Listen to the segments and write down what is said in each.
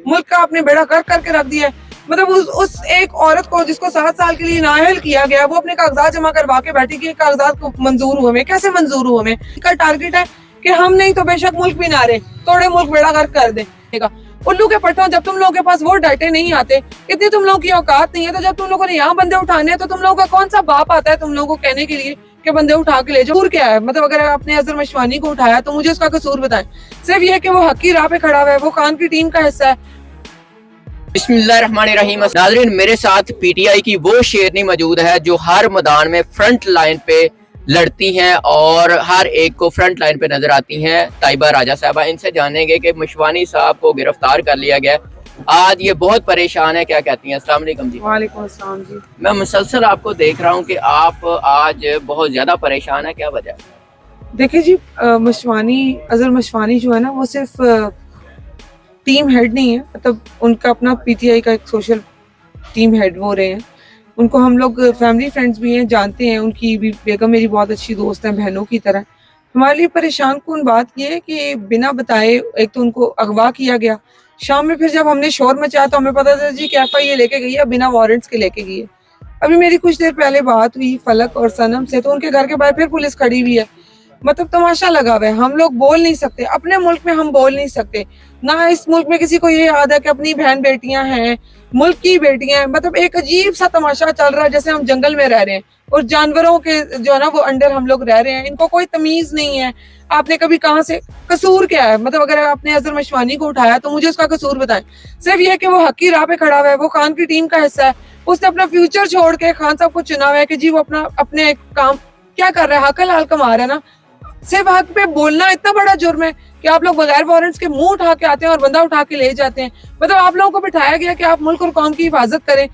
मुल्क का आपने बेड़ा गर्क करके रख दिया है। मतलब उस एक औरत को जिसको 7 साल के लिए नाअहल किया गया, वो अपने कागजात जमा करवा के बैठी कि कागजात को मंजूर हुए हमें। कैसे मंजूर हुए हमें? का टारगेट है कि हम नहीं तो बेशक मुल्क भी ना रहे, थोड़े मुल्क बेड़ा गर्क कर देगा। उल्लू के पट्टों, जब तुम लोगों के पास वो डाटे नहीं आते, इतनी तुम लोगों की औकात नहीं है, तो जब तुम लोगों ने यहाँ बंदे उठाने हैं तो तुम लोगों का कौन सा बाप आता है तुम लोगों को कहने के लिए कि बंदे उठा के ले जाओ? कसूर क्या है? मतलब अगर आपने अजहर मशवानी को उठाया तो मुझे उसका कसूर बताएं। सिर्फ ये कि वो हक की राह पे खड़ा हुआ है, वो खान की टीम का हिस्सा है। बिस्मिल्लाहिर्रहमानिर्रहीम। नाज़रीन, मेरे साथ पीटीआई की वो शेरनी मौजूद है जो हर मैदान में फ्रंट लाइन पे लड़ती हैं और हर एक को फ्रंट लाइन पे नजर आती हैं। ताइबा राजा साहबा, इनसे जानेंगे कि मशवानी साहब को गिरफ्तार कर लिया गया, आज ये बहुत परेशान है, क्या कहती हैं? अस्सलाम वालेकुम जी। वालेकुम अस्सलाम जी। मैं मुसलसल आपको देख रहा हूँ कि आप आज बहुत ज्यादा परेशान है, क्या वजह है? देखिए जी, अजहर मशवानी जो है ना, वो सिर्फ टीम हेड नहीं है, मतलब उनका अपना पीटीआई का एक सोशल टीम हेड वो रहे हैं। उनको हम लोग फैमिली फ्रेंड्स भी हैं, जानते हैं। उनकी भी बेगम मेरी बहुत अच्छी दोस्त है, बहनों की तरह। हमारे लिए परेशान कौन बात यह है कि बिना बताए एक तो उनको अगवा किया गया, शाम में फिर जब हमने शोर मचाया तो हमें पता था जी कि एफआईए लेके गई है, बिना वारंट्स के लेके गई है। अभी मेरी कुछ देर पहले बात हुई फलक और सनम से, तो उनके घर के बाहर फिर पुलिस खड़ी हुई है। मतलब तमाशा लगा हुआ है। हम लोग बोल नहीं सकते, अपने मुल्क में हम बोल नहीं सकते ना। इस मुल्क में किसी को ये याद है कि अपनी बहन बेटियां हैं, मुल्क की बेटियां हैं। मतलब एक अजीब सा तमाशा चल रहा है, जैसे हम जंगल में रह रहे हैं और जानवरों के जो है ना वो अंडर हम लोग रह रहे हैं। इनको कोई तमीज नहीं है। आपने कभी कहाँ से, कसूर क्या है? मतलब अगर आपने अजहर मशवानी को उठाया तो मुझे उसका कसूर बताएं। सिर्फ ये कि वो हक की राह पे खड़ा हुआ है, वो खान की टीम का हिस्सा है। उसने अपना फ्यूचर छोड़ के खान साहब को चुना हुआ है कि जी वो अपने काम क्या कर रहा है, हक हलाल कमा रहा है ना। सिर्फ हक पे बोलना इतना बड़ा जुर्म है कि आप लोग बगैर वारंट्स के मुंह उठा के आते हैं और बंदा उठा के ले जाते हैं। मतलब आप लोगों को बिठाया गया कि आप मुल्क और कौम की हिफाजत करें।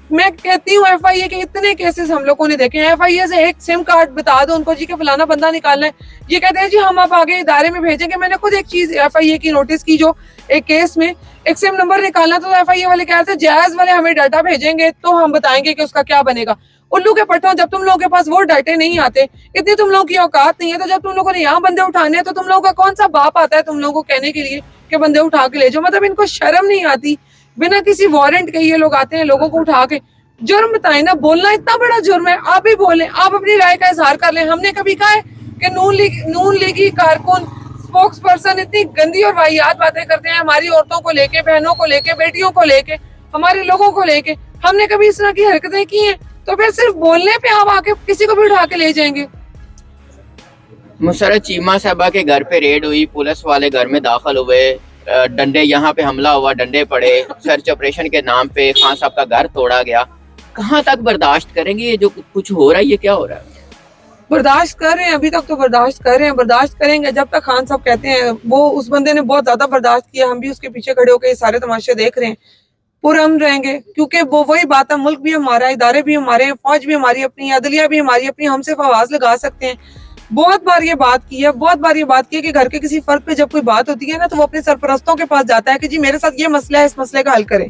मैं कहती हूँ एफआईए के इतने केसेस हम लोगों ने देखे हैं। एफआईए से एक सिम कार्ड बता दो उनको जी के फलाना बंदा निकालना है, ये कहते हैं जी हम आप आगे इदारे में भेजेंगे। मैंने खुद एक चीज एफआईए की नोटिस की, जो एक केस में एक सिम नंबर निकालना, तो एफआईए वाले कह रहे थे जायज वाले हमें डाटा भेजेंगे तो हम बताएंगे कि उसका क्या बनेगा। उल्लू के पट्टों, जब तुम लोगों के पास वो डाटे नहीं आते, इतनी तुम लोगों की औकात नहीं है, तो जब तुम लोगों ने यहाँ बंदे उठाने हैं तो तुम लोगों का कौन सा बाप आता है तुम लोगों को कहने के लिए कि बंदे उठा के ले जाओ? मतलब इनको शर्म नहीं आती? बिना किसी वारंट के ये लोग आते हैं लोगों को उठा के। जुर्म बताए ना, बोलना इतना बड़ा जुर्म है। आप ही बोलें, आप अपनी राय का इजहार कर लें। हमने कभी कहा है कि नून लीगी कारकुन स्पोक्स पर्सन इतनी गंदी और वाहियात बातें करते हैं हमारी औरतों को लेके, बहनों को लेके, बेटियों को लेके, हमारे लोगों को लेके? हमने कभी इस तरह की हरकतें की हैं? तो फिर सिर्फ बोलने पे आप आके किसी को भी उठा के ले जाएंगे? मुसर्रत चीमा साहबा के घर पे रेड हुई, पुलिस वाले घर में दाखिल हुए, डंडे, यहाँ पे हमला हुआ, डंडे पड़े, सर्च ऑपरेशन के नाम पे खान साहब का घर तोड़ा गया। कहाँ तक बर्दाश्त करेंगे ये जो कुछ हो रहा है? ये क्या हो रहा है? बर्दाश्त कर रहे हैं, अभी तक तो बर्दाश्त कर रहे हैं, बर्दाश्त करेंगे जब तक खान साहब कहते हैं। वो उस बंदे ने बहुत ज्यादा बर्दाश्त किया, हम भी उसके पीछे खड़े होकर ये सारे तमाशे देख रहे हैं। पुरअमन रहेंगे, क्योंकि वो वही बात है, मुल्क भी हमारा, इदारे भी हमारे हैं, फौज भी हमारी अपनी, अदलिया भी हमारी अपनी, हम सिर्फ आवाज लगा सकते हैं। बहुत बार ये बात की है, बहुत बार ये बात की है कि घर के किसी फर्द पे जब कोई बात होती है ना, तो वो अपने सरपरस्तों के पास जाता है कि जी मेरे साथ ये मसला है, इस मसले का हल करें।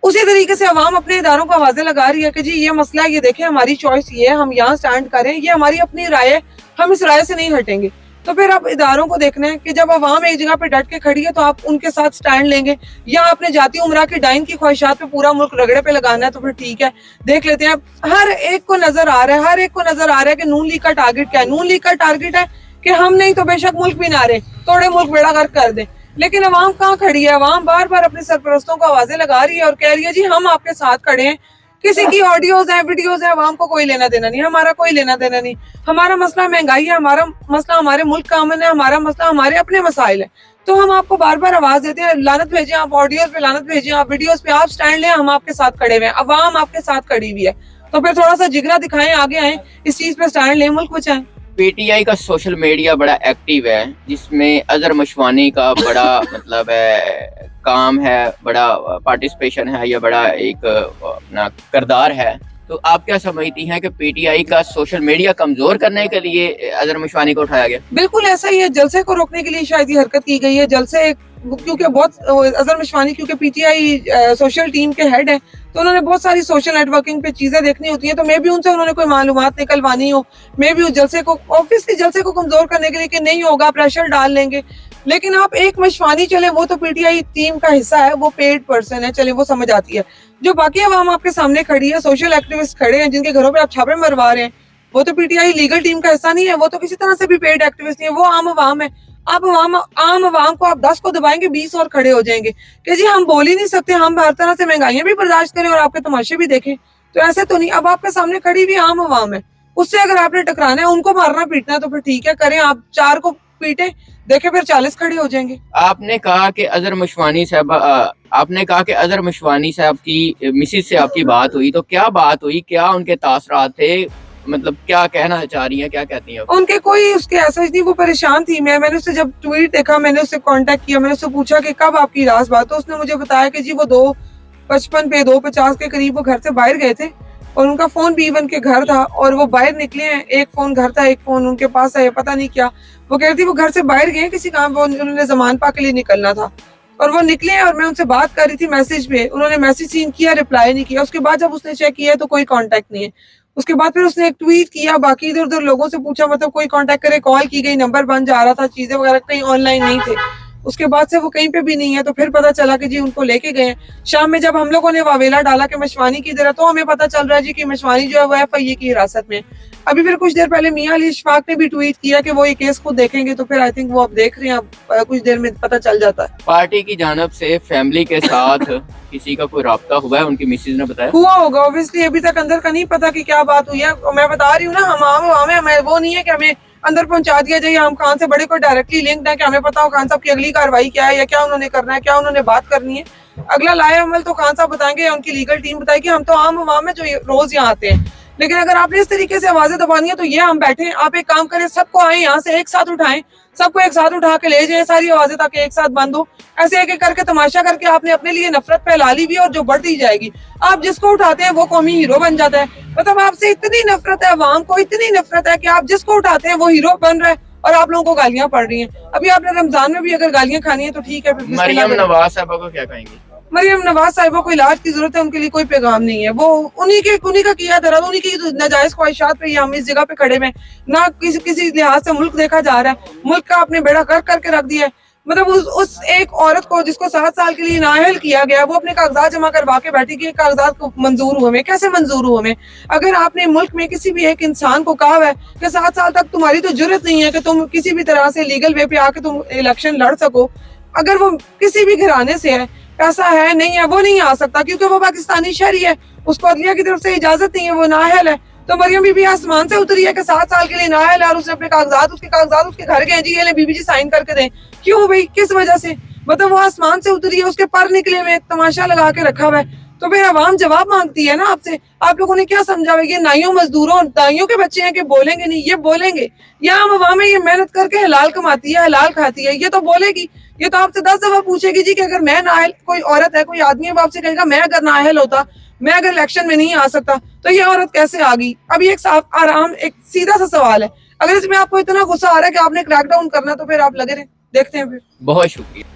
उसी तरीके से अवाम अपने इदारों को आवाजें लगा रही है कि जी ये मसला है, ये देखें हमारी चॉइस ये है, हम यहाँ स्टैंड करें, ये हमारी अपनी राय है, हम इस राय से नहीं हटेंगे। तो फिर आप इदारों को देखना है कि जब अवाम एक जगह पे डट के खड़ी है तो आप उनके साथ स्टैंड लेंगे, या आपने जाती उमरा की डाइन की ख्वाहिशात पे पूरा मुल्क रगड़े पे लगाना है, तो फिर ठीक है, देख लेते हैं। हर एक को नजर आ रहा है, हर एक को नजर आ रहा है कि नून लीग का टारगेट क्या है। नून लीग का टारगेट है कि हम नहीं तो बेशक मुल्क भी ना रहे, थोड़े मुल्क बेड़ा गर्क कर दें। लेकिन अवाम कहाँ खड़ी है? अवाम बार बार अपने सरपरस्तों को आवाजें लगा रही है और कह रही है जी हम आपके साथ खड़े हैं। किसी की ऑडियोज है, वीडियोज है, अवाम को कोई लेना देना नहीं, हमारा कोई लेना देना नहीं। हमारा मसला महंगाई है, हमारा मसला हमारे मुल्क का अमन है, हमारा मसला हमारे अपने मसाइल है। तो हम आपको बार बार आवाज देते हैं, लानत भेजें आप, ऑडियोज पे लानत भेजें आप, वीडियोज पे आप स्टैंड लें, हम आपके साथ खड़े हुए हैं, अवाम आपके साथ खड़ी हुई है। तो फिर थोड़ा सा जिगरा दिखाएं, आगे आए, इस चीज पे स्टैंड लें, मुल्क बचाएं। पीटीआई का सोशल मीडिया बड़ा एक्टिव है, जिसमें अजहर मशवानी का बड़ा मतलब है काम है, बड़ा पार्टिसिपेशन है, या बड़ा एक अपना किरदार है। तो आप क्या समझती हैं कि पीटीआई का सोशल मीडिया कमजोर करने के लिए अजहर मशवानी को उठाया गया? बिल्कुल ऐसा ही है, जलसे को रोकने के लिए शायद ये हरकत की गई है। जलसे क्योंकि बहुत अजहर मशवानी क्योंकि पीटीआई सोशल टीम के हेड है, तो उन्होंने बहुत सारी सोशल नेटवर्किंग पे चीजें देखनी होती हैं। तो मे भी उनसे उन्होंने कोई मालूमात निकलवानी हो, मे भी उस जलसे को, ऑब्वियसली जलसे को कमजोर करने के लिए कि नहीं होगा, प्रेशर डाल लेंगे। लेकिन आप एक मशवानी चले, वो तो पीटीआई टीम का हिस्सा है, वो पेड पर्सन है, चले वो समझ आती है। जो बाकी अवाम आपके सामने खड़ी है, सोशल एक्टिविस्ट खड़े हैं जिनके घरों पे आप छापे मरवा रहे हैं, वो तो पीटीआई लीगल टीम का हिस्सा नहीं है, वो तो किसी तरह से भी पेड एक्टिविस्ट नहीं है, वो आम अवाम है। आप आम अवाम को आप 10 को दबाएंगे, 20 और खड़े हो जाएंगे कि जी हम बोल ही नहीं सकते, हम हर तरह से महंगाइयां भी बर्दाश्त करें और आपके तमाशे भी देखें। तो ऐसे तो नहीं। अब आपके सामने खड़ी हुई आम अवाम है, उससे अगर आपने टकराना है, उनको मारना पीटना है, तो फिर ठीक है, करें, आप 4 को पीटे, देखे फिर 40 खड़े हो जाएंगे। आपने कहा कि अजहर मशवानी साहब की मिसिस से आपकी बात हुई, तो क्या बात हुई, क्या उनके तासरात थे, मतलब क्या कहना चाह रही हैं, क्या कहती हैं? उनके कोई उसके ऐसा नहीं, वो परेशान थी। मैंने उससे जब ट्वीट देखा, मैंने उससे कांटेक्ट किया, मैंने उससे पूछा कि कब आपकी लास्ट बात, तो उसने मुझे बताया कि जी वो 2:55 पे 2:50 के करीब वो घर से बाहर गए थे और उनका फोन भी इवन के घर था और वो बाहर निकले हैं, एक फोन घर था, एक फोन उनके पास है, पता नहीं क्या। वो कह रही थी वो घर से बाहर गए किसी काम, वो उन्होंने जमान पाक के लिए निकलना था और वो निकले और मैं उनसे बात कर रही थी मैसेज पे, उन्होंने मैसेज सीन किया, रिप्लाई नहीं किया। उसके बाद जब उसने चेक किया तो कोई कांटेक्ट नहीं है। उसके बाद फिर उसने एक ट्वीट किया, बाकी इधर उधर लोगों से पूछा, मतलब कोई कांटेक्ट करे, कॉल की गई, नंबर बंद जा रहा था, चीजें वगैरह कहीं ऑनलाइन नहीं थे। उसके बाद से वो कहीं पे भी नहीं है। तो फिर पता चला कि जी उनको लेके गए। शाम में जब हम लोगों ने वावेला डाला कि मशवानी की तरह, तो हमें पता चल रहा है जी कि मशवानी जो है वो एफआईए की हिरासत में। अभी फिर कुछ देर पहले मियां अली इशफाक ने भी ट्वीट किया कि वो ये केस खुद देखेंगे, तो फिर आई थिंक वो अब देख रहे हैं, अब कुछ देर में पता चल जाता है। पार्टी की जानब से फैमिली के साथ किसी का कोई राब्ता हुआ है? उनकी मिसेज ने बताया हुआ होगा ऑब्वियसली, अभी तक अंदर का नहीं पता कि क्या बात हुई है। मैं बता रही हूँ ना, हमें वो नहीं है कि हमें अंदर पहुंचा दिया जाए, हम खान से बड़े को डायरेक्टली लिंक्ड है कि हमें पता हो खान साहब की अगली कार्रवाई क्या है या क्या उन्होंने करना है, क्या उन्होंने बात करनी है। अगला लाए अमल तो खान साहब बताएंगे, उनकी लीगल टीम बताएगी। हम तो आम अवाम है जो रोज यहाँ आते हैं। लेकिन अगर आपने इस तरीके से आवाजें दबानी है तो ये हम बैठे हैं, आप एक काम करें, सबको आए यहाँ से एक साथ उठाएं, सबको एक साथ उठा के ले जाए सारी आवाजें, ताकि एक साथ बंद हो। ऐसे एक एक करके तमाशा करके आपने अपने लिए नफरत फैला ली भी और जो बढ़ती जाएगी। आप जिसको उठाते हैं वो कौमी हीरो बन जाता है। मतलब आपसे इतनी नफरत है, अवाम को इतनी नफरत है कि आप जिसको उठाते हैं वो हीरो बन रहा है और आप लोगों को गालियां पड़ रही हैं। अभी आपने रमजान में भी अगर गालियां खानी है तो ठीक है। मरियम नवाज साहबा को क्या कहेंगे? मरियम नवाज साहिबा को इलाज की जरूरत है, उनके लिए कोई पैगाम नहीं है। वो उन्हीं का किया दर्द, उन्हीं की नाजायज ख्वाहिशात पे हम इस जगह पे खड़े में, ना किसी लिहाज से मुल्क देखा जा रहा है। मुल्क का आपने बेड़ा कर करके रख दिया है। मतलब उस एक औरत को जिसको 7 साल के लिए नाअहल किया गया, वो अपने कागजात जमा करवा के बैठी कि कागजात को मंजूर हुए में, कैसे मंजूर हुए में? अगर आपने मुल्क में किसी भी एक इंसान को कहा है कि 7 साल तक तुम्हारी तो जरूरत नहीं है कि तुम किसी भी तरह से लीगल वे पे आके तुम इलेक्शन लड़ सको, अगर वो किसी भी घराने से है, पैसा है नहीं है, वो नहीं आ सकता क्योंकि वो पाकिस्तानी शहरी है, उसको अदलिया की तरफ से इजाजत नहीं है, वो नाअहल है। तो मरियम बीबी आसमान से उतरी है कि 7 साल के लिए नाअहल है और उसने अपने कागजात उसके घर गए, जी ये ले बीबी जी साइन करके दें। क्यों भाई, किस वजह से? मतलब वो आसमान से उतरी है, उसके पर निकले हुए, तमाशा लगा के रखा हुआ है। तो फिर आवाम जवाब मांगती है ना आपसे। आप लोगों ने क्या समझा हुआ? ये नाइयों मजदूरों दाइयों के बच्चे हैं कि बोलेंगे नहीं, ये बोलेंगे। या हम अवाम है, ये मेहनत करके हलाल कमाती है, हलाल खाती है, ये तो बोलेगी। ये तो आपसे 10 दफा पूछेगी जी कि अगर मैं नाअहल, कोई औरत है, कोई आदमी है, वो आपसे कहेगा मैं अगर नाअहल होता, मैं अगर इलेक्शन में नहीं आ सकता तो ये औरत कैसे आ गई? अब ये एक साफ आराम एक सीधा सा सवाल है। अगर इसमें आपको इतना गुस्सा आ रहा है कि आपने क्रैकडाउन करना, तो फिर आप लगे रहे, देखते हैं फिर। बहुत शुक्रिया।